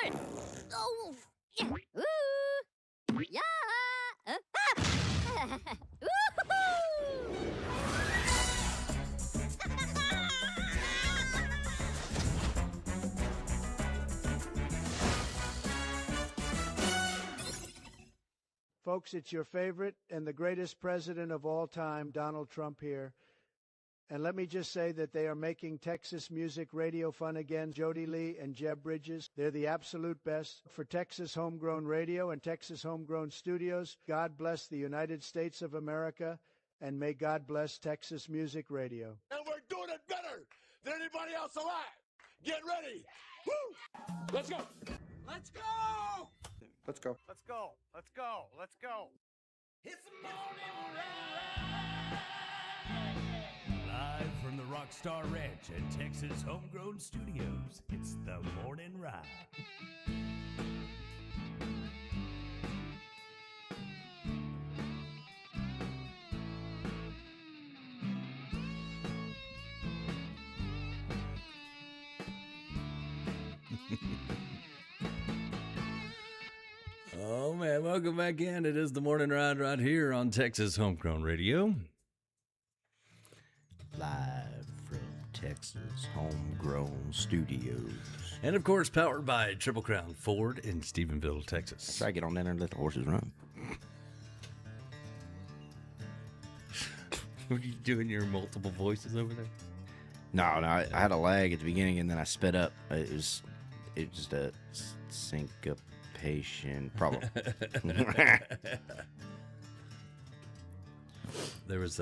Oh, yeah. Ooh. Yeah. Ah. Woo-hoo-hoo. Folks, it's your favorite and the greatest president of all time, Donald Trump here. And let me just say that they are making Texas music radio fun again. Jody Lee and Jeb Bridges, they're the absolute best for Texas homegrown radio and Texas homegrown studios. God bless the United States of America, and may God bless Texas music radio. And we're doing it better than anybody else alive. Get ready. Woo! Let's go. Let's go! Let's go. Let's go. Let's go. Let's go. It's the morning ride. Live from the Rockstar Ranch at Texas Homegrown Studios, it's the morning ride. Oh man, welcome back in. It is the morning ride right here on Texas Homegrown Radio. Live from Texas Homegrown Studios. And of course, powered by Triple Crown Ford in Stephenville, Texas. Try to get on down there and let the horses run. What are you doing your multiple voices over there? No, I had a lag at the beginning and then I sped up. It was just a syncopation problem. There was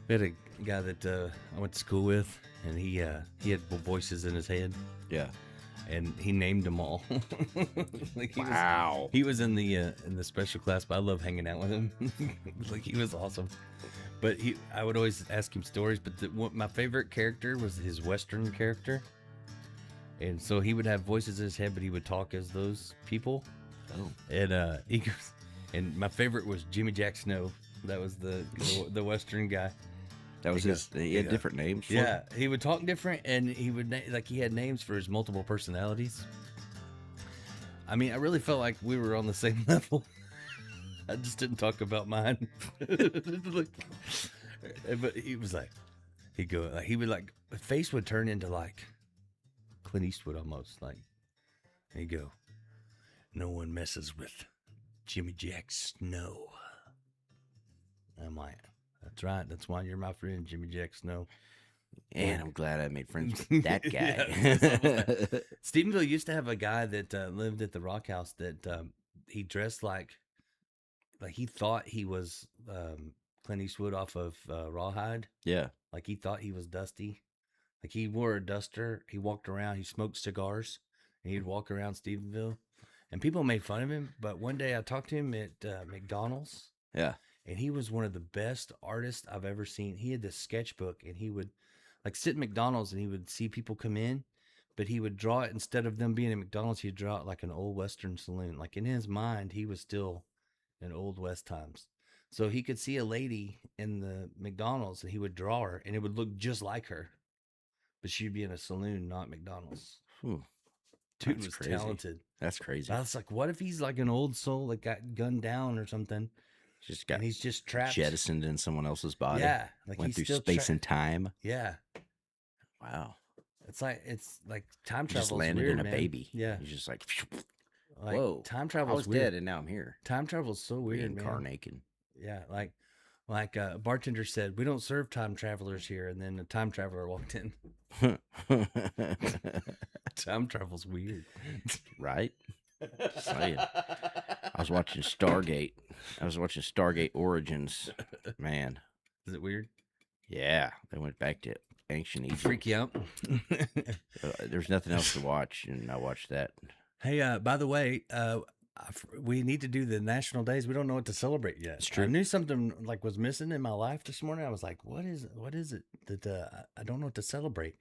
we had a guy that I went to school with, and he had voices in his head. Yeah. And he named them all. Wow. He was in the special class, but I love hanging out with him. Like, he was awesome. But I would always ask him stories. But my favorite character was his Western character. And so he would have voices in his head, but he would talk as those people. Oh. And he goes, and my favorite was Jimmy Jack Snow. That was the Western guy. That was he had different names for Yeah, he would talk different, and he would he had names for his multiple personalities. I mean, I really felt like we were on the same level. I just didn't talk about mine. But he was like, he would face would turn into like Clint Eastwood almost, like, and he'd go, "No one messes with Jimmy Jack Snow." I'm like, that's right. That's why you're my friend, Jimmy Jack Snow. And I'm glad I made friends with that guy. Yeah, Stephenville used to have a guy that lived at the Rock House that he dressed like he thought he was Clint Eastwood off of Rawhide. Yeah. Like, he thought he was Dusty. Like, he wore a duster. He walked around. He smoked cigars. And he'd walk around Stephenville. And people made fun of him. But one day I talked to him at McDonald's. Yeah. And he was one of the best artists I've ever seen. He had this sketchbook, and he would sit at McDonald's, and he would see people come in, but he would draw it, instead of them being at McDonald's, he'd draw it like an old Western saloon. Like, in his mind, he was still in old West times. So he could see a lady in the McDonald's, and he would draw her, and it would look just like her, but she'd be in a saloon, not McDonald's. Whew. Dude was crazy. talented. That's crazy. I was like, what if he's like an old soul that got gunned down or something? And he's just trapped, jettisoned in someone else's body. Yeah, like went he's through still space and time. Yeah, wow. It's like time travel. Just landed weird, in a man. baby. Yeah, he's just like whoa. Time travel. I was weird. dead and now I'm here. Time travel is so weird, Reincarnating. Yeah, like a bartender said, "We don't serve time travelers here," and then a time traveler walked in. Time travel's weird, right? Just saying. I was watching Stargate Origins. Man, is it weird? Yeah, they went back to ancient Egypt. Freak you out? There's nothing else to watch, and I watched that. Hey, by the way, we need to do the national days. We don't know what to celebrate yet. It's true. I knew something was missing in my life this morning. I was like, what is it that I don't know what to celebrate?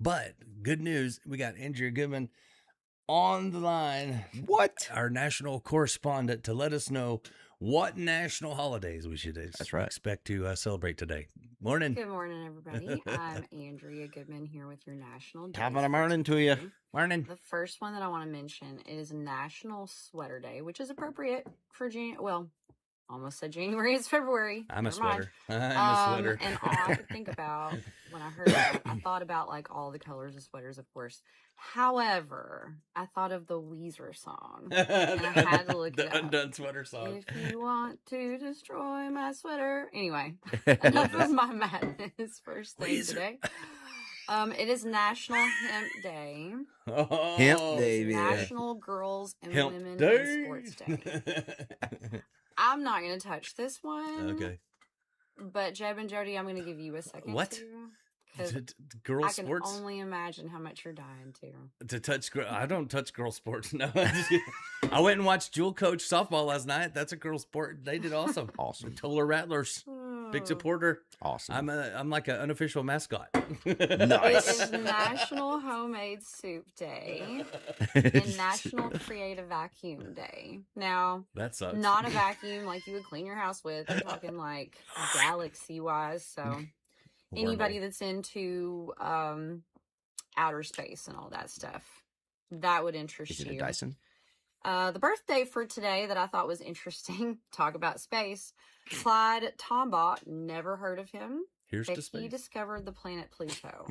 But good news, we got Andrea Goodman on the line. What? Our national correspondent, to let us know what national holidays we should That's right. expect to celebrate today. Morning. Good morning, everybody. I'm Andrea Goodman here with your national days. Top of the for morning to you. today. Morning. The first one that I want to mention is National Sweater Day, which is appropriate for almost said January. It's February. I'm a Never mind. sweater. I'm a sweater. And all I could think about when I heard that, I thought about like all the colors of sweaters, of course. However, I thought of the Weezer song. And I had to look the it up. Undone Sweater song. If you want to destroy my sweater. Anyway, enough of my madness. First thing Weezer. today. It is National Hemp Day. Oh, Hemp Day, yeah. National Girls and Hemp Women Day. in Sports Day. I'm not going to touch this one. Okay. But Jeb and Jody, I'm going to give you a second. What? Because Girl I can sports? only imagine how much you're dying to. To touch girl, I don't touch girl sports. No, I went and watched Jewel coach softball last night. That's a girl sport. They did awesome. Awesome. Toller Rattlers, big supporter. Awesome. I'm like an unofficial mascot. It Nice. is National Homemade Soup Day and National Create a Vacuum Day. Now, That sucks. not a vacuum like you would clean your house with. I'm talking like galaxy-wise. So anybody that's into outer space and all that stuff, that would interest Is it you. a Dyson? The birthday for today that I thought was interesting, talk about space, Clyde Tombaugh, never heard of him, Here's but to space. he discovered the planet Pluto.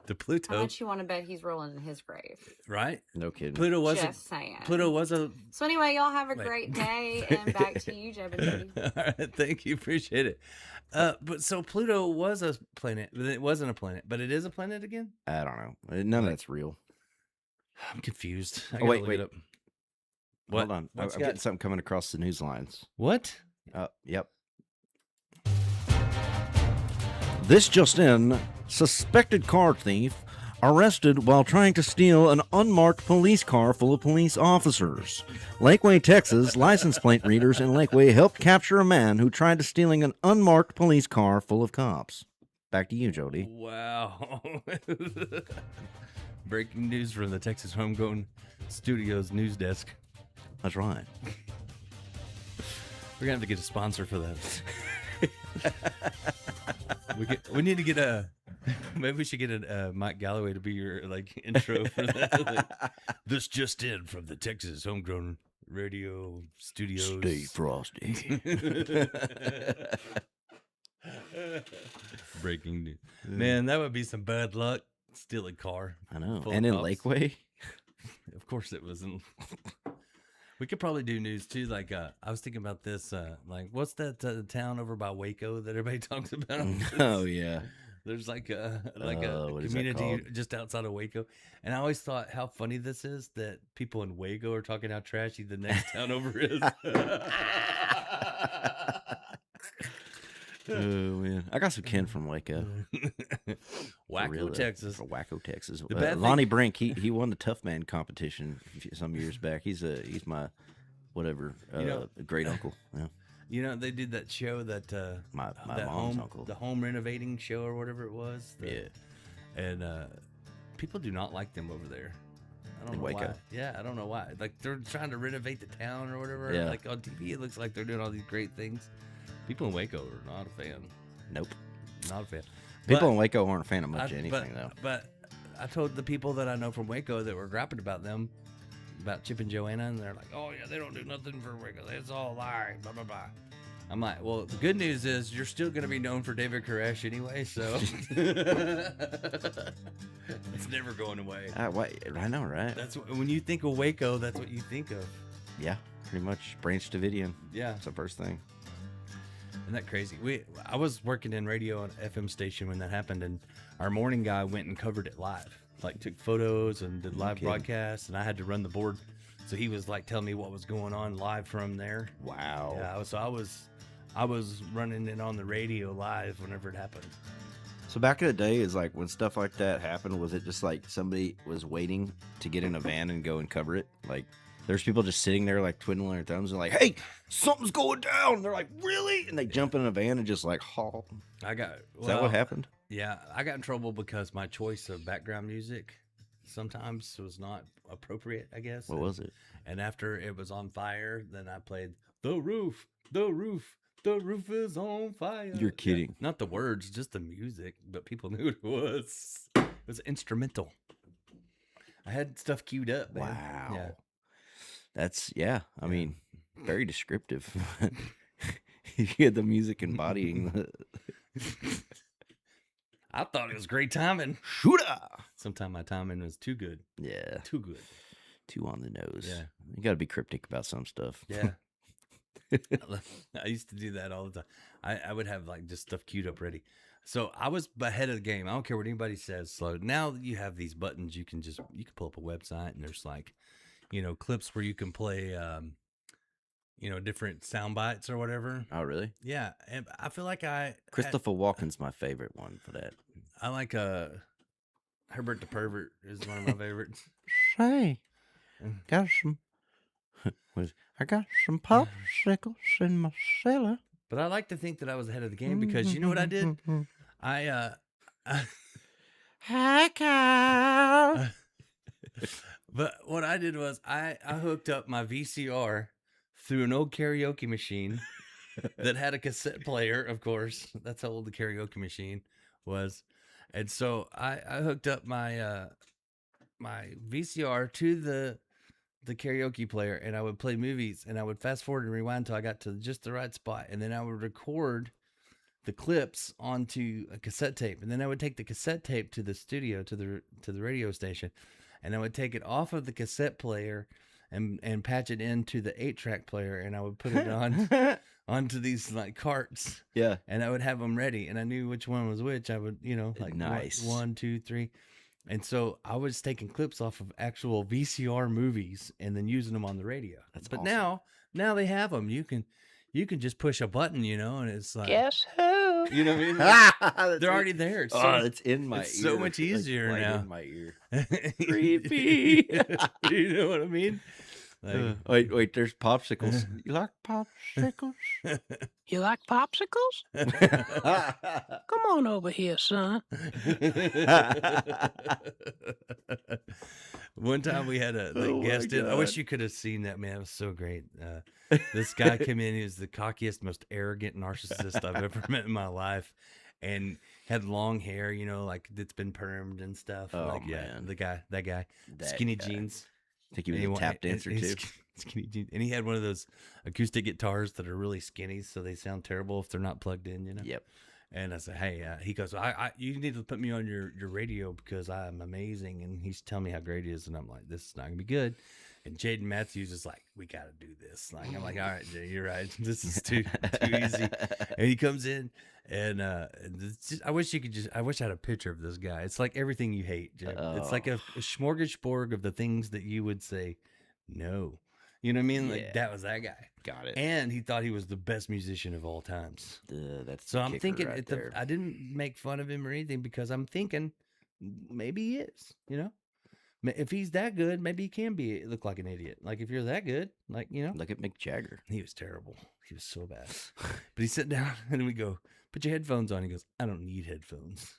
The How Pluto, much you want to bet he's rolling in his grave? right? No kidding. Pluto was Just saying. Pluto was a. So anyway, y'all have a Wait. great day, and back to you, Jeb and Jody. All right, thank you, appreciate it. But so Pluto was a planet, but it wasn't a planet, but it is a planet again. I don't know. None of that's real. I'm confused. I Oh, gotta wait, look wait. it up. What? Hold on. I'm What's getting got- something coming across the news lines. What? Yep. This just in. Suspected car thief arrested while trying to steal an unmarked police car full of police officers. Lakeway, Texas, license plate readers in Lakeway helped capture a man who tried to stealing an unmarked police car full of cops. Back to you, Jody. Wow. Breaking news from the Texas Homegrown Studios news desk. That's right. We're gonna have to get a sponsor for that. we need to get a. Maybe we should get a Mike Galloway to be your like intro for that. Like, this just in from the Texas Homegrown Radio Studios. Stay frosty. Breaking news. Man, that would be some bad luck. Steal a car. I know. Full And of in cops. Lakeway? Of course it wasn't. We could probably do news too. Like I was thinking about this. Like what's that town over by Waco that everybody talks about? Oh, yeah. There's like a what is that community called? just outside of Waco, and I always thought how funny this is that people in Waco are talking how trashy the next town over is. Oh, man. I got some kin from Waco. For Waco, real, though. Texas. For Waco, Texas. The bad thing- Lonnie Brink, he won the Tough Man competition some years back. He's my whatever great uncle. Yeah. You know they did that show that My that mom's home uncle. the home renovating show or whatever it was. Yeah. And people do not like them over there. I don't In know Waco? why. Yeah, I don't know why. Like they're trying to renovate the town or whatever. Yeah. Like on TV, it looks like they're doing all these great things. People in Waco are not a fan. Nope. Not a fan. People But in Waco aren't a fan of much I- anything, though. But I told the people that I know from Waco that were grapping about them, about Chip and Joanna, and they're like, "Oh yeah, they don't do nothing for Waco. It's all lie." Blah blah blah. I'm like, well, the good news is you're still going to be known for David Koresh anyway, so it's never going away. I know, right? That's when you think of Waco, that's what you think of. Yeah, pretty much. Branch Davidian. Yeah, That's the first thing. isn't that crazy? I was working in radio on an FM station when that happened, and our morning guy went and covered it live, like took photos and did live kidding. broadcasts, and I had to run the board. So he was like telling me what was going on live from there. Wow. Yeah, so I was running it on the radio live whenever it happened. So back in the day, is like when stuff like that happened, was it just like somebody was waiting to get in a van and go and cover it? Like there's people just sitting there like twiddling their thumbs and like, hey, something's going down. And they're like, really? And they jump in a van and just like haul. Is that what happened? Yeah, I got in trouble because my choice of background music sometimes was not appropriate, I guess. What was it? And after it was on fire, then I played The roof, the roof, the roof is on fire. You're kidding. Not the words, just the music, but people knew what it was. It was instrumental. I had stuff queued up, man. Wow. Yeah. That's, I mean, very descriptive. You had the music embodying the. I thought it was great timing. Shooter! Sometimes my timing was too good. Yeah. Too good. Too on the nose. Yeah. You got to be cryptic about some stuff. Yeah. I used to do that all the time. I would have like just stuff queued up ready. So I was ahead of the game. I don't care what anybody says. So now you have these buttons. You can pull up a website and there's like, clips where you can play, different sound bites or whatever. Oh, really? Yeah. And I feel like Christopher Walken's my favorite one for that. I like Herbert the Pervert is one of my favorites. Say, got some. I got some popsicles in my cellar. But I like to think that I was ahead of the game because you know what I did? Hi, Kyle. But what I did was I hooked up my VCR through an old karaoke machine that had a cassette player, of course. That's how old the karaoke machine was. And so I hooked up my my VCR to the karaoke player, and I would play movies, and I would fast forward and rewind until I got to just the right spot, and then I would record the clips onto a cassette tape, and then I would take the cassette tape to the studio, to the radio station, and I would take it off of the cassette player and patch it into the 8-track player, and I would put it on onto these like carts. Yeah. And I would have them ready, and I knew which one was which. I would, like nice. 1, 2, 3. And so I was taking clips off of actual VCR movies and then using them on the radio. But awesome. now they have them. You can just push a button, and it's like, Guess who? you know what I mean? They're already there. It's it's in my ear. It's so much easier like, now. in my ear. Creepy. You know what I mean? Like, Wait, there's popsicles. You like popsicles? You like popsicles? Come on over here, son. One time we had a guest in. I wish you could have seen that, man. It was so great. This guy came in. He was the cockiest, most arrogant narcissist I've ever met in my life, and had long hair, like that's been permed and stuff. Oh, like, man. That guy, skinny jeans. I think he was a tap dancer too. Skinny jeans, and he had one of those acoustic guitars that are really skinny, so they sound terrible if they're not plugged in. Yep. And I said, hey, he goes, you need to put me on your radio because I'm amazing. And he's telling me how great he is. And I'm like, this is not going to be good. And Jaden Matthews is like, we got to do this. Like, I'm like, all right, Jay, you're right. This is too easy. And he comes in and I wish I had a picture of this guy. It's like everything you hate, Jim. It's like a smorgasbord of the things that you would say, no. You know what I mean? Like that was that guy. Got it. And he thought he was the best musician of all times. That's so I'm thinking right there. I didn't make fun of him or anything because I'm thinking maybe he is, if he's that good, maybe he can look like an idiot. Like if you're that good, like, Look at Mick Jagger. He was terrible. He was so bad. But he sat down and we go, put your headphones on. He goes, I don't need headphones.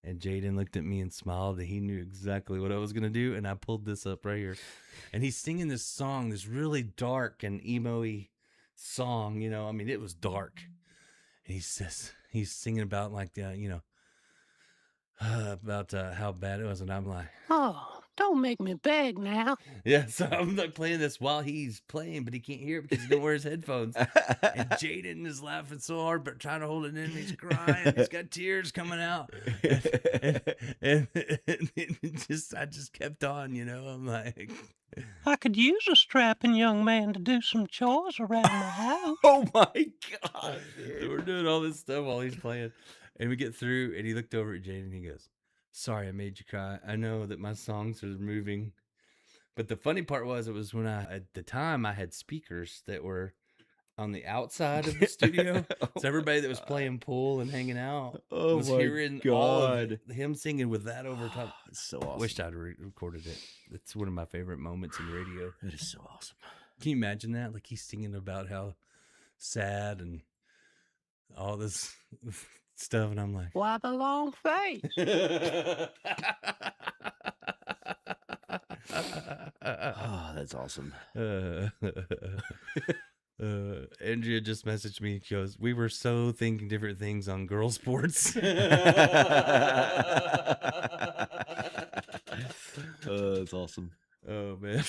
And Jaden looked at me and smiled, and he knew exactly what I was going to do. And I pulled this up right here. And he's singing this song, this really dark and emo-y song, I mean, it was dark. And he's singing about like, about how bad it was. And I'm like, Oh, don't make me beg now. yeah. So I'm like playing this while he's playing, but he can't hear it because he don't wear his headphones. And Jaden is laughing so hard, but trying to hold it in. He's crying. He's got tears coming out. And I just kept on, I'm like, I could use a strapping young man to do some chores around the house. Oh my God. So we're doing all this stuff while he's playing. And we get through, and he looked over at Jaden and he goes, sorry I made you cry. I know that my songs are moving. But the funny part was, it was when at the time, I had speakers that were on the outside of the studio. So everybody that was playing pool and hanging out was hearing all of him singing with that over top. It's so awesome. Wished I'd recorded it. It's one of my favorite moments in radio. It is so awesome. Can you imagine that? Like he's singing about how sad and all this stuff, and I'm like, Why the long face? Oh, that's awesome. Andrea just messaged me. She goes, "We were so thinking different things on girl sports." That's awesome. Oh man,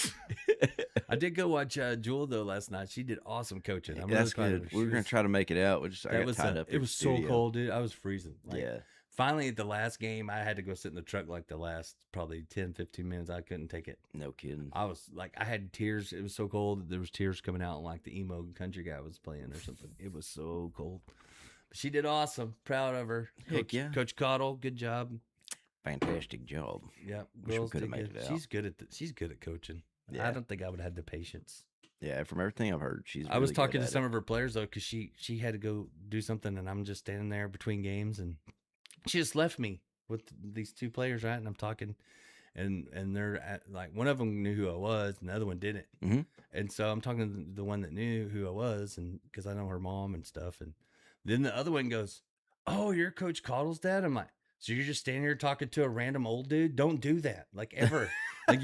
I did go watch Jewel though last night. She did awesome coaching. I'm That's really proud of good. her. We were She gonna was- try to make it out. I that got was tied up. it was so cold, dude. I was freezing. Like, Yeah. Finally, at the last game, I had to go sit in the truck like the last probably 10, 15 minutes. I couldn't take it. No kidding. I was like, I had tears. It was so cold. There was tears coming out like the emo country guy was playing or something. It was so cold. But she did awesome. Proud of her. Heck yeah. Coach Cottle, good job. Fantastic job. Yeah, Wish we girls coulda did made good. it out. She's good at coaching. Yeah. I don't think I would have had the patience. Yeah, from everything I've heard, she's. I was really talking good to at some it. of her players though, because she had to go do something, and I'm just standing there between games, and she just left me with these two players, right? And I'm talking, and they're like, one of them knew who I was, and the other one didn't. Mhm. And so I'm talking to the one that knew who I was, and because I know her mom and stuff, and then the other one goes, "Oh, you're Coach Cottle's dad?" I'm like, "So you're just standing here talking to a random old dude? Don't do that, like ever." Like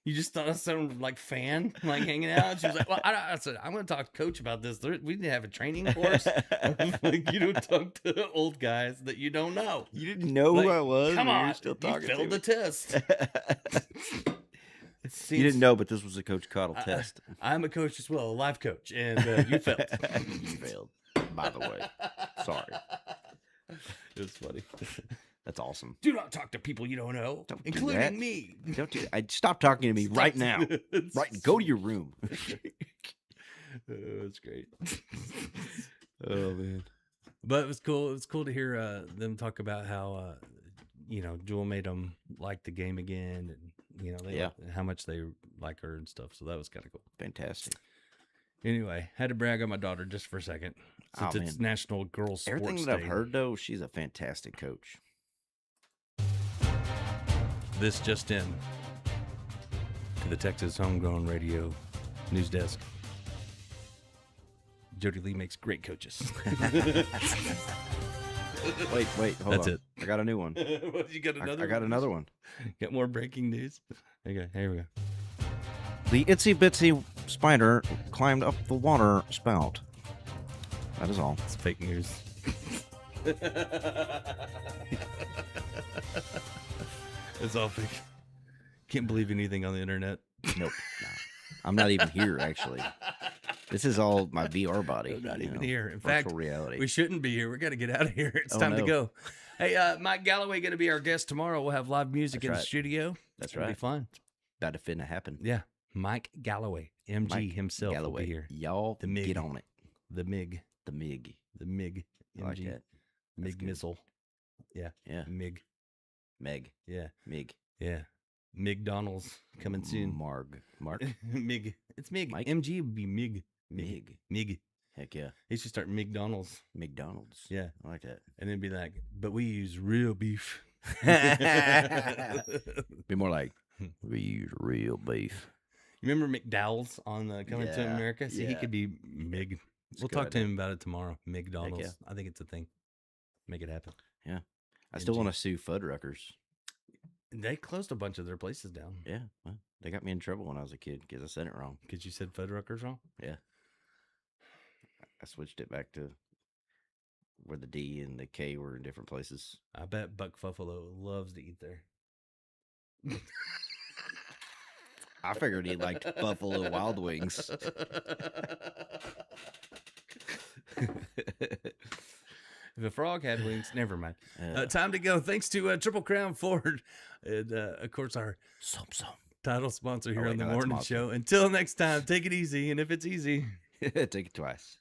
you just thought of some like fan like hanging out. She was like, "Well, I said I'm going to talk to Coach about this. We need to have a training course. Like, you don't talk to old guys that you don't know. You didn't know Like, who I was. Come but on, you're still talking you failed to the test. me. You didn't know, but this was a Coach Cottle test. I'm a coach as well, a life coach, and you failed. You failed. By the way, sorry. It was funny. That's awesome. Do not talk to people you don't know, Don't do including that. me. Don't do. Stop talking to me right now. Right, go to your room. It's great. Oh man. But it was cool. It was cool to hear them talk about how Jewel made them like the game again, and how much they like her and stuff. So that was kind of cool. Fantastic. Anyway, had to brag on my daughter just for a second, since Oh, it's man. National Girls Sports Everything that I've Day. heard though, she's a fantastic coach. This just in to the Texas Homegrown Radio News Desk. Jody Lee makes great coaches. Wait, hold That's on. it. I got a new one. You got another? I got another one. Got more breaking news? Okay, here we go. The itsy bitsy spider climbed up the water spout. That is all. It's fake news. It's all fake. Can't believe anything on the internet. Nope. No. I'm not even here, actually. This is all my VR body. I'm not you even know, here. In virtual fact, reality. we shouldn't be here. We got to get out of here. It's Oh, time to no. go. Hey, Mike Galloway going to be our guest tomorrow. We'll have live music That's in the right. studio. That's It'll be right. fun. About to finna happen. Yeah. Mike Galloway, MG Mike himself, will Galloway. be here. Y'all The MIG. get on it. The MiG. The MIG. The MiG. I like MG. that. MiG good. missile. Yeah. Yeah. MiG. Meg. Yeah. MIG. Yeah. McDonald's coming soon. Mark. MiG. It's MiG. Mike? MG would be MiG. MIG. MiG. Heck yeah. He should start McDonald's. McDonald's. Yeah. I like that. And then be like, but we use real beef. Be more like, we use real beef. You remember McDowell's on Coming to Yeah, America? See, he yeah. could be MiG. It's We'll a good talk to idea. him about it tomorrow. McDonald's. I think it's a thing. Make it happen. I still MG. want to sue Fuddruckers. They closed a bunch of their places down Yeah. Well, they got me in trouble when I was a kid because I said it wrong. because you said Fuddruckers wrong. Yeah. I switched it back to where the D and the K were in different places. I bet Buck Buffalo loves to eat there. I figured he liked Buffalo Wild Wings. If a frog had wings, never mind. Yeah. Time to go. Thanks to Triple Crown Ford, and of course our title sponsor here wait, on the no, that's morning Mazda. show. Until next time, take it easy, and if it's easy, Take it twice.